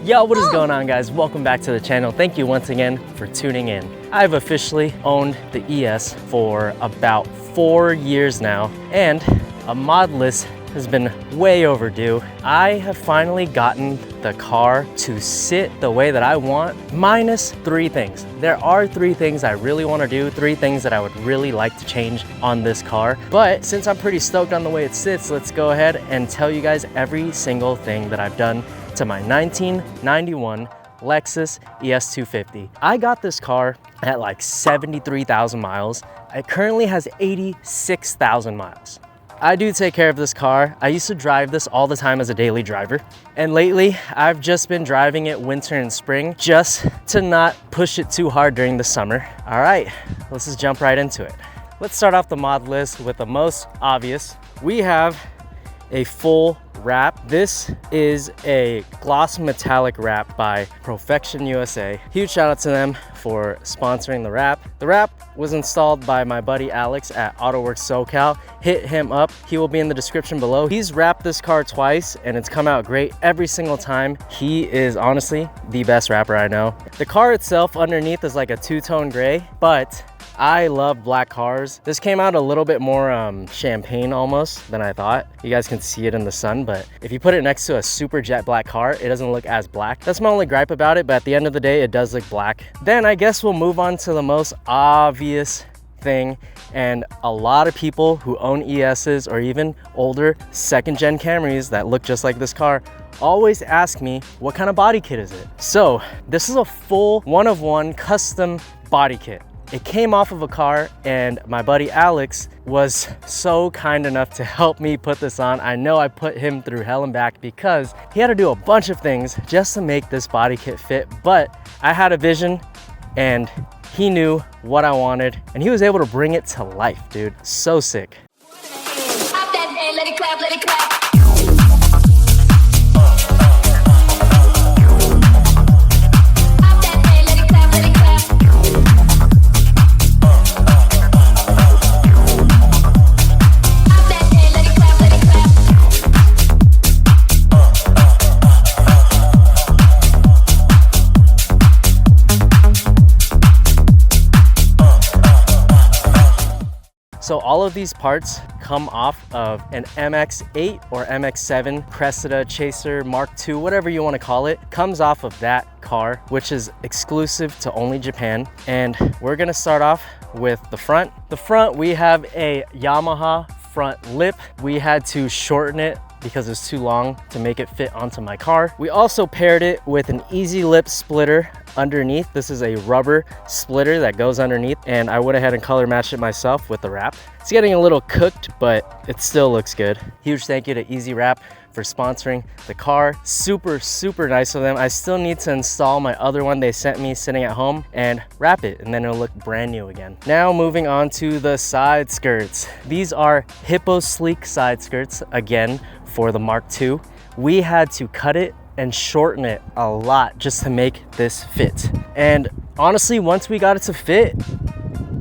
Yo, what is going on, guys? Welcome back to the channel. Thank you once again for tuning in. I've officially owned the ES for about 4 years now, and a modless has been way overdue. I have finally gotten the car to sit the way that I want, minus 3 things. There are 3 things I really want to do, 3 things that I would really like to change on this car. But since I'm pretty stoked on the way it sits, let's go ahead and tell you guys every single thing that I've done to my 1991 LEXUS ES250. I got this car at like 73,000 miles. It currently has 86,000 miles. I do take care of this car. I used to drive this all the time as a daily driver. And lately, I've just been driving it winter and spring just to not push it too hard during the summer. All right, let's just jump right into it. Let's start off the mod list with the most obvious. We have a full wrap. This is a gloss metallic wrap by Perfection USA. Huge shout out to them for sponsoring the wrap. The wrap was installed by my buddy Alex at AutoWorks SoCal. Hit him up. He will be in the description below. He's wrapped this car twice and it's come out great every single time. He is honestly the best wrapper I know. The car itself underneath is like a 2-tone gray, but I love black cars. This came out a little bit more champagne almost than I thought. You guys can see it in the sun, but if you put it next to a super jet black car, it doesn't look as black. That's my only gripe about it, but at the end of the day, it does look black. Then I guess we'll move on to the most obvious thing, and a lot of people who own ESs or even older 2nd gen Camrys that look just like this car always ask me, what kind of body kit is it? So this is a full one-of-one custom body kit. It came off of a car, and my buddy Alex was so kind enough to help me put this on. I know I put him through hell and back because he had to do a bunch of things just to make this body kit fit, but I had a vision and he knew what I wanted and he was able to bring it to life, dude. So sick. Pop that hand, let it clap, let it clap. So all of these parts come off of an MX-8 or MX-7 Cressida, Chaser, Mark II, whatever you want to call it, comes off of that car, which is exclusive to only Japan. And we're gonna start off with the front. The front, we have a Yamaha front lip. We had to shorten it because it's too long to make it fit onto my car. We also paired it with an easy lip splitter underneath. This is a rubber splitter that goes underneath, and I went ahead and color matched it myself with the wrap. It's getting a little cooked, but it still looks good. Huge thank you to Easy Wrap for sponsoring the car. Super, super nice of them. I still need to install my other one they sent me sitting at home and wrap it, and then it'll look brand new again. Now moving on to the side skirts. These are Hippo Sleek side skirts, again, for the Mark II. We had to cut it and shorten it a lot just to make this fit. And honestly, once we got it to fit,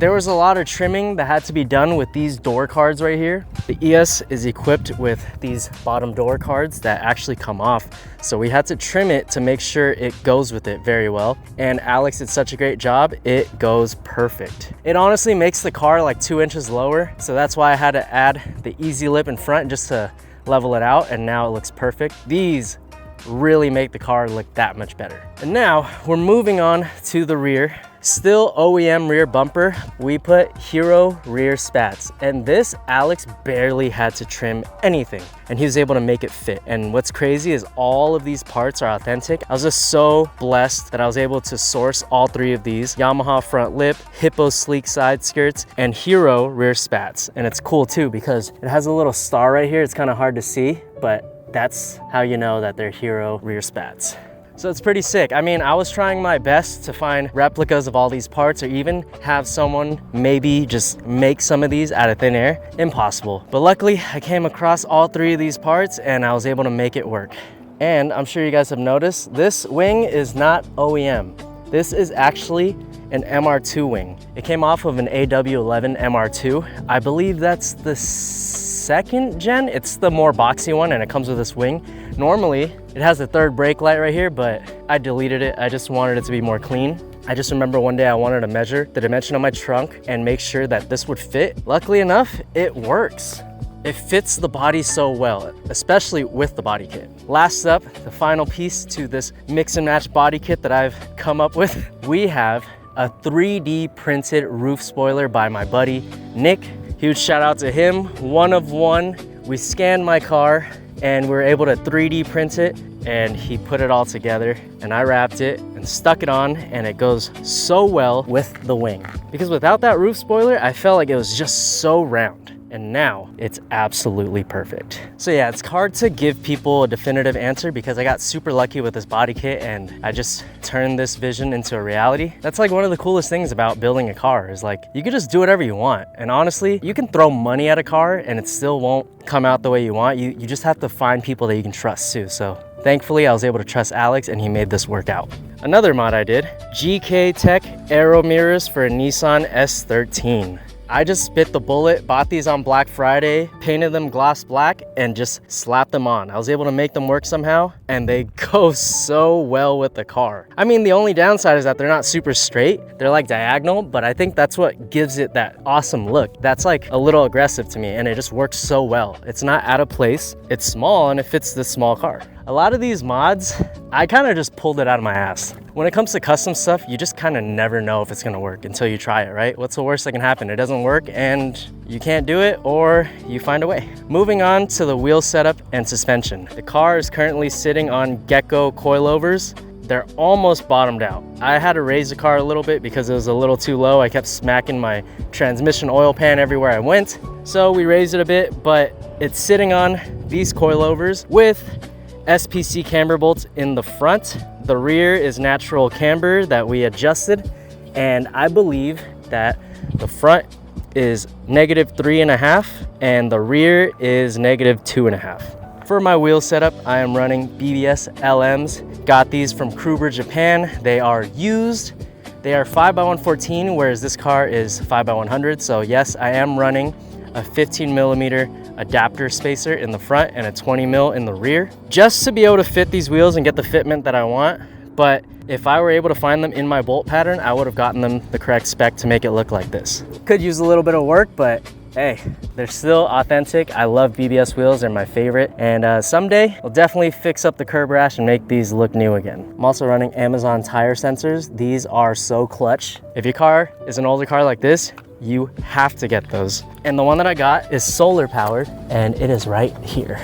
there was a lot of trimming that had to be done with these door cards right here. The ES is equipped with these bottom door cards that actually come off. So we had to trim it to make sure it goes with it very well. And Alex did such a great job, it goes perfect. It honestly makes the car like 2 inches lower. So that's why I had to add the easy lip in front just to level it out, and now it looks perfect. These really make the car look that much better. And now we're moving on to the rear. Still OEM rear bumper. We put Hero rear spats, and this Alex barely had to trim anything and he was able to make it fit. And what's crazy is all of these parts are authentic. I was just so blessed that I was able to source all 3 of these: Yamaha front lip, Hippo Sleek side skirts, and Hero rear spats. And it's cool too because it has a little star right here. It's kind of hard to see, but that's how you know that they're Hero rear spats. So it's pretty sick. I mean, I was trying my best to find replicas of all these parts or even have someone maybe just make some of these out of thin air. Impossible. But luckily, I came across all 3 of these parts and I was able to make it work. And I'm sure you guys have noticed, this wing is not OEM. This is actually an MR2 wing. It came off of an AW11 MR2. I believe that's the 2nd gen. It's the more boxy one and it comes with this wing. Normally, it has a third brake light right here, but I deleted it. I just wanted it to be more clean. I just remember one day I wanted to measure the dimension of my trunk and make sure that this would fit. Luckily enough, it works. It fits the body so well, especially with the body kit. Last up, the final piece to this mix and match body kit that I've come up with. We have a 3D printed roof spoiler by my buddy, Nick. Huge shout out to him, one of one. We scanned my car and we were able to 3D print it, and he put it all together, and I wrapped it and stuck it on, and it goes so well with the wing. Because without that roof spoiler, I felt like it was just so round. And now it's absolutely perfect. So yeah, it's hard to give people a definitive answer because I got super lucky with this body kit and I just turned this vision into a reality. That's like one of the coolest things about building a car is like, you can just do whatever you want. And honestly, you can throw money at a car and it still won't come out the way you want. You just have to find people that you can trust too. So thankfully, I was able to trust Alex and he made this work out. Another mod I did, GK Tech Aero mirrors for a Nissan S13. I just bit the bullet, bought these on Black Friday, painted them gloss black, and just slapped them on. I was able to make them work somehow, and they go so well with the car. I mean, the only downside is that they're not super straight. They're like diagonal, but I think that's what gives it that awesome look. That's like a little aggressive to me, and it just works so well. It's not out of place, it's small, and it fits this small car. A lot of these mods, I kind of just pulled it out of my ass. When it comes to custom stuff, you just kind of never know if it's gonna work until you try it, right? What's the worst that can happen? It doesn't work and you can't do it, or you find a way. Moving on to the wheel setup and suspension. The car is currently sitting on Gecko coilovers. They're almost bottomed out. I had to raise the car a little bit because it was a little too low. I kept smacking my transmission oil pan everywhere I went. So we raised it a bit, but it's sitting on these coilovers with SPC camber bolts in the front. The rear is natural camber that we adjusted, and I believe that the front is -3.5 and the rear is -2.5. For my wheel setup, I am running BBS LMs. Got these from Kruber, Japan. They are used. They are 5x114, whereas this car is 5x100. So yes, I am running a 15mm adapter spacer in the front and a 20mm in the rear, just to be able to fit these wheels and get the fitment that I want. But if I were able to find them in my bolt pattern, I would have gotten them the correct spec to make it look like this. Could use a little bit of work, but hey, they're still authentic. I love BBS wheels, they're my favorite. And someday, I'll definitely fix up the curb rash and make these look new again. I'm also running Amazon tire sensors. These are so clutch. If your car is an older car like this, you have to get those. And the one that I got is solar powered, and it is right here.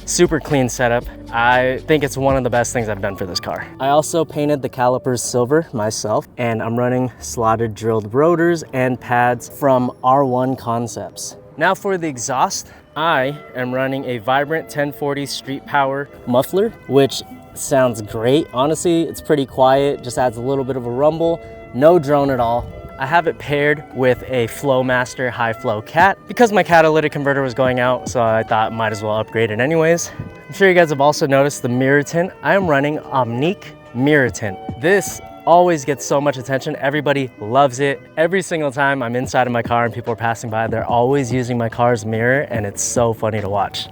Super clean setup. I think it's one of the best things I've done for this car. I also painted the calipers silver myself, and I'm running slotted drilled rotors and pads from R1 Concepts. Now for the exhaust, I am running a Vibrant 1040 Street Power muffler, which sounds great. Honestly, it's pretty quiet, just adds a little bit of a rumble, no drone at all. I have it paired with a Flowmaster high flow cat because my catalytic converter was going out, so I thought might as well upgrade it anyways. I'm sure you guys have also noticed the mirror tint. I am running Omnique mirror tint. This always gets so much attention. Everybody loves it. Every single time I'm inside of my car and people are passing by, they're always using my car's mirror, and it's so funny to watch.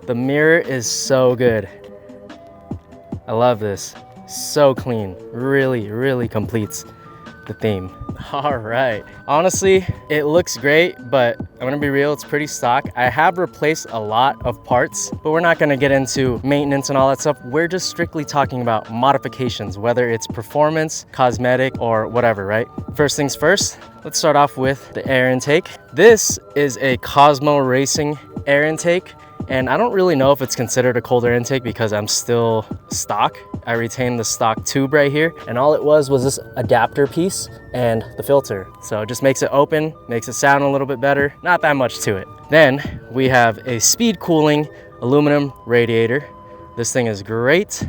The mirror is so good. I love this. So clean. Really, really completes the theme. All right. Honestly, it looks great, but I'm gonna be real, it's pretty stock. I have replaced a lot of parts, but we're not gonna get into maintenance and all that stuff. We're just strictly talking about modifications, whether it's performance, cosmetic, or whatever, right? First things first, let's start off with the air intake. This is a Cosmo Racing air intake. And I don't really know if it's considered a cold air intake because I'm still stock. I retain the stock tube right here. And all it was this adapter piece and the filter. So it just makes it open, makes it sound a little bit better. Not that much to it. Then we have a speed cooling aluminum radiator. This thing is great.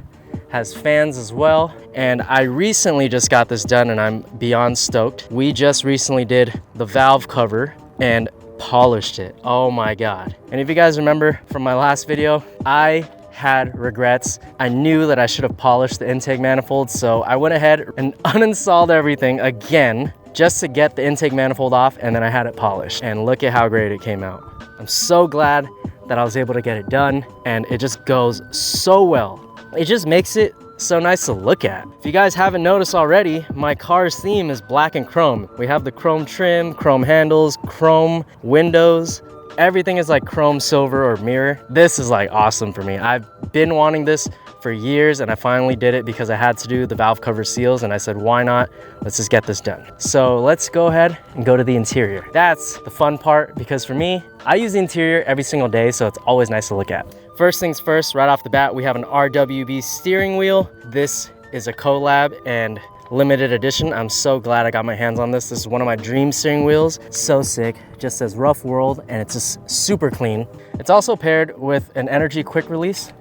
Has fans as well. And I recently just got this done and I'm beyond stoked. We just recently did the valve cover and polished it. Oh my God. And if you guys remember from my last video, I had regrets. I knew that I should have polished the intake manifold, so I went ahead and uninstalled everything again just to get the intake manifold off, and then I had it polished. And look at how great it came out. I'm so glad that I was able to get it done, and it just goes so well. It just makes it so nice to look at. If you guys haven't noticed already, my car's theme is black and chrome. We have the chrome trim, chrome handles, chrome windows. Everything is like chrome, silver, or mirror. This is like awesome for me. I've been wanting this for years, and I finally did it because I had to do the valve cover seals, and I said, why not? Let's just get this done. So let's go ahead and go to the interior. That's the fun part, because for me, I use the interior every single day, so it's always nice to look at. First things first, right off the bat, we have an RWB steering wheel. This is a collab and limited edition. I'm so glad I got my hands on this. This is one of my dream steering wheels. So sick, just says Rough World, and it's just super clean. It's also paired with an energy quick release.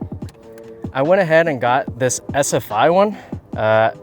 I went ahead and got this SFI one.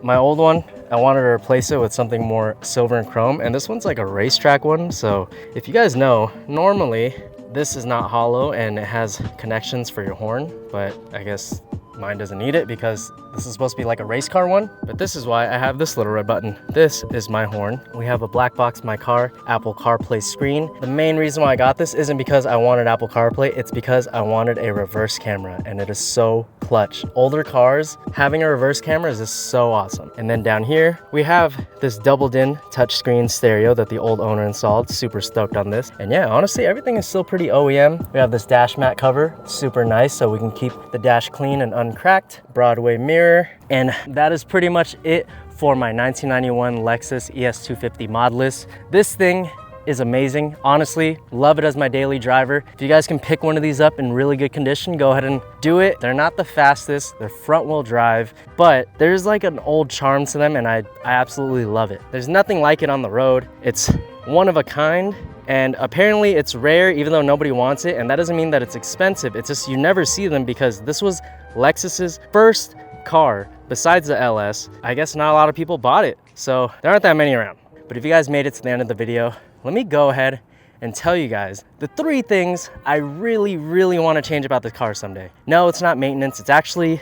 My old one, I wanted to replace it with something more silver and chrome, and this one's like a racetrack one. So if you guys know, normally this is not hollow and it has connections for your horn, but I guess mine doesn't need it because this is supposed to be like a race car one. But this is why I have this little red button. This is my horn. We have a black box My Car Apple CarPlay screen. The main reason why I got this isn't because I wanted Apple CarPlay, it's because I wanted a reverse camera, and it is so clutch. Older cars, having a reverse camera is just so awesome. And then down here, we have this double-din touchscreen stereo that the old owner installed. Super stoked on this. And yeah, honestly, everything is still pretty OEM. We have this dash mat cover, super nice, so we can keep the dash clean and uncracked. Broadway mirror, and that is pretty much it for my 1991 Lexus ES250 modless. This thing is amazing. Honestly, love it as my daily driver. If you guys can pick one of these up in really good condition, go ahead and do it. They're not the fastest, they're front wheel drive, but there's like an old charm to them, and I absolutely love it. There's nothing like it on the road. It's one of a kind, and apparently it's rare even though nobody wants it, and that doesn't mean that it's expensive. It's just you never see them because this was Lexus's first car besides the LS. I guess not a lot of people bought it, so there aren't that many around. But if you guys made it to the end of the video, let me go ahead and tell you guys the 3 things I really want to change about this car someday. No, it's not maintenance, it's actually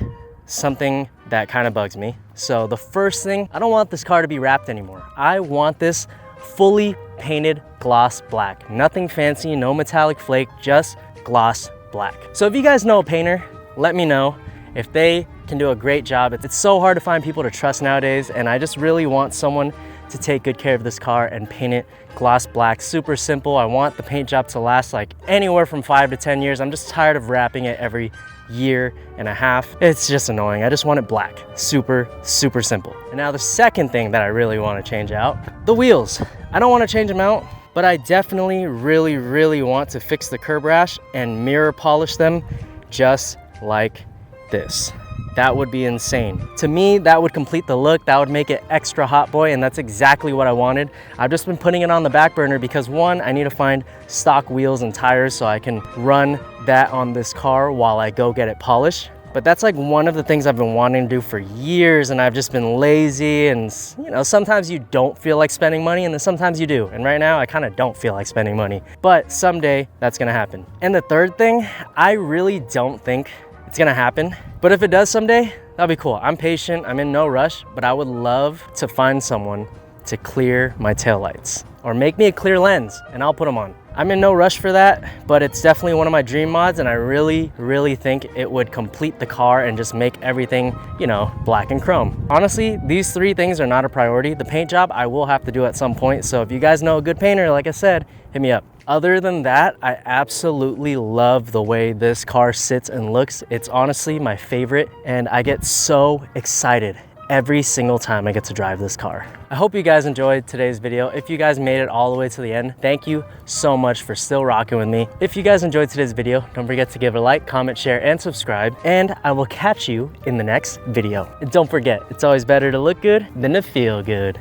something that kind of bugs me. So the first thing, I don't want this car to be wrapped anymore. I want this fully painted gloss black. Nothing fancy, no metallic flake, just gloss black. So if you guys know a painter, let me know if they can do a great job. It's so hard to find people to trust nowadays, and I just really want someone to take good care of this car and paint it gloss black. Super simple. I want the paint job to last like anywhere from 5 to 10 years. I'm just tired of wrapping it every year and a half. It's just annoying. I just want it black. Super simple. And now the second thing that I really want to change out, the wheels. I don't want to change them out, but I definitely really want to fix the curb rash and mirror polish them just like this. That would be insane. To me, that would complete the look. That would make it extra hot boy, and that's exactly what I wanted. I've just been putting it on the back burner because 1, I need to find stock wheels and tires so I can run that on this car while I go get it polished. But that's like one of the things I've been wanting to do for years, and I've just been lazy, and you know, sometimes you don't feel like spending money, and then sometimes you do. And right now I kind of don't feel like spending money, but someday that's gonna happen. And the third thing, I really don't think it's gonna happen, but if it does someday, that'll be cool. I'm patient, I'm in no rush, but I would love to find someone to clear my taillights or make me a clear lens and I'll put them on. I'm in no rush for that, but it's definitely one of my dream mods, and I really think it would complete the car and just make everything, you know, black and chrome. Honestly, these 3 things are not a priority. The paint job I will have to do at some point, so if you guys know a good painter, like I said, hit me up. Other than that, I absolutely love the way this car sits and looks. It's honestly my favorite, and I get so excited every single time I get to drive this car. I hope you guys enjoyed today's video. If you guys made it all the way to the end, thank you so much for still rocking with me. If you guys enjoyed today's video, don't forget to give it a like, comment, share, and subscribe, and I will catch you in the next video. And don't forget, it's always better to look good than to feel good.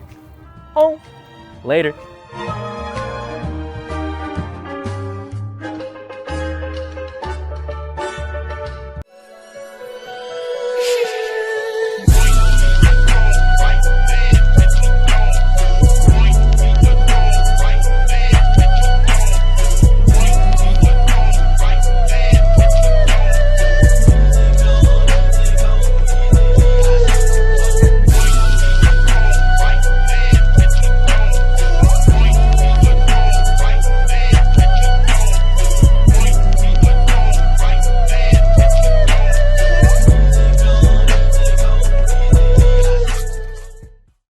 Oh, later.